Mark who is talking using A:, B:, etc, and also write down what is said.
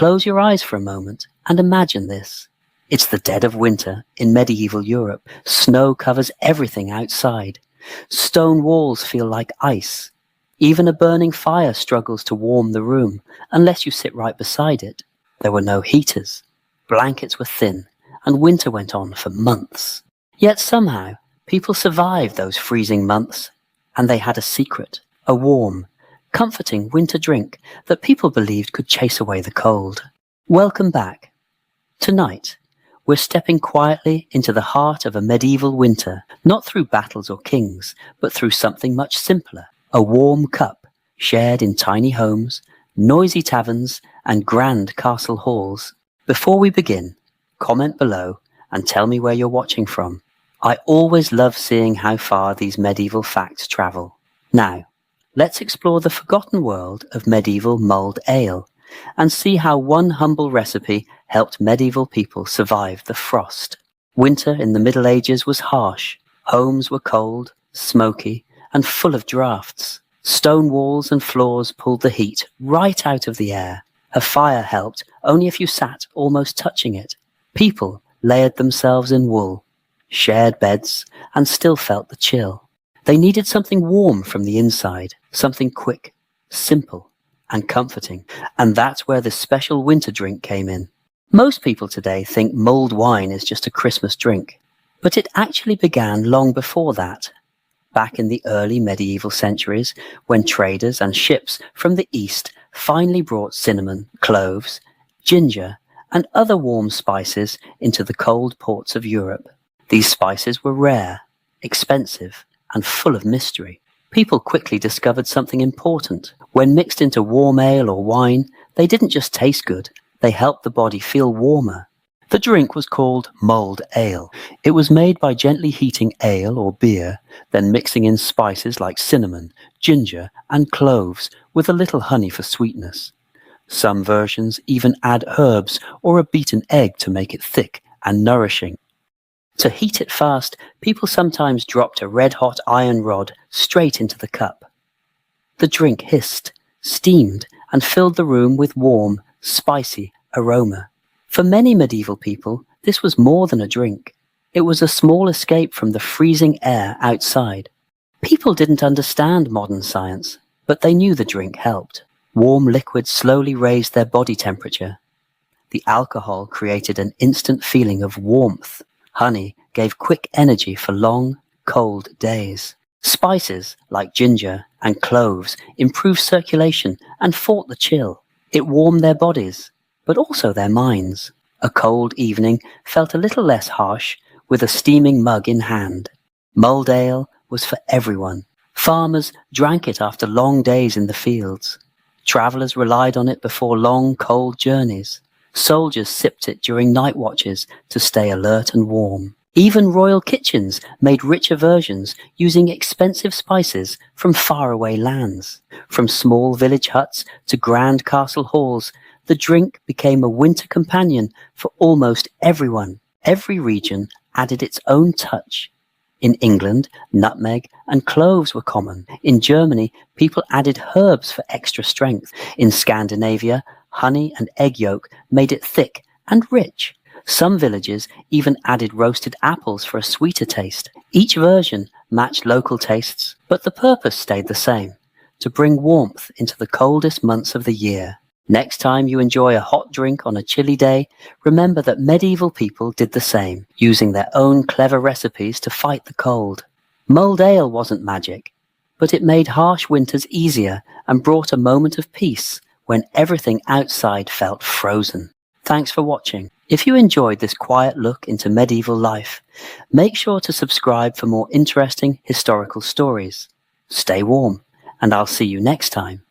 A: close your eyes for a moment and imagine this. It's the dead of winter in medieval Europe. Snow covers everything outside. Stone walls feel like ice. Even a burning fire struggles to warm the room unless you sit right beside it. There were no heaters. Blankets were thin, and winter went on for months. Yet somehow, people survived those freezing months, and they had a secret, a warm, comforting winter drink that people believed could chase away the cold. Welcome back. Tonight, we're stepping quietly into the heart of a medieval winter, not through battles or kings, but through something much simpler, a warm cup shared in tiny homes, noisy taverns, and grand castle halls. Before we begin, comment below and tell me where you're watching from. I always love seeing how far these medieval facts travel. Now, let's explore the forgotten world of medieval mulled ale and see how one humble recipe helped medieval people survive the frost. Winter in the Middle Ages was harsh. Homes were cold, smoky, and full of draughts. Stone walls and floors pulled the heat right out of the air. A fire helped only if you sat almost touching it. People layered themselves in wool, shared beds, and still felt the chill. They needed something warm from the inside, something quick, simple, and comforting, and that's where the special winter drink came in. Most people today think mulled wine is just a Christmas drink, but it actually began long before that. Back in the early medieval centuries, when traders and ships from the east finally brought cinnamon, cloves, ginger, and other warm spices into the cold ports of Europe. These spices were rare, expensive, and full of mystery. People quickly discovered something important. When mixed into warm ale or wine, they didn't just taste good, they helped the body feel warmer. The drink was called mulled ale. It was made by gently heating ale or beer, then mixing in spices like cinnamon, ginger, and cloves with a little honey for sweetness. Some versions even add herbs or a beaten egg to make it thick and nourishing. To heat it fast, people sometimes dropped a red-hot iron rod straight into the cup. The drink hissed, steamed, and filled the room with warm, spicy aroma. For many medieval people, this was more than a drink. It was a small escape from the freezing air outside. People didn't understand modern science, but they knew the drink helped. Warm liquid slowly raised their body temperature. The alcohol created an instant feeling of warmth. Honey gave quick energy for long, cold days. Spices like ginger and cloves improved circulation and fought the chill. It warmed their bodies, but also their minds. A cold evening felt a little less harsh with a steaming mug in hand. Mulled ale was for everyone. Farmers drank it after long days in the fields. Travellers relied on it before long, cold journeys. Soldiers sipped it during night watches to stay alert and warm. Even royal kitchens made richer versions using expensive spices from faraway lands. From small village huts to grand castle halls, the drink became a winter companion for almost everyone. Every region added its own touch. In England, nutmeg and cloves were common. In Germany, people added herbs for extra strength. In Scandinavia, honey and egg yolk made it thick and rich. Some villages even added roasted apples for a sweeter taste. Each version matched local tastes, but the purpose stayed the same: to bring warmth into the coldest months of the year. Next time you enjoy a hot drink on a chilly day, remember that medieval people did the same, using their own clever recipes to fight the cold. Mulled ale wasn't magic, but it made harsh winters easier and brought a moment of peace when everything outside felt frozen. Thanks for watching. If you enjoyed this quiet look into medieval life, make sure to subscribe for more interesting historical stories. Stay warm, and I'll see you next time.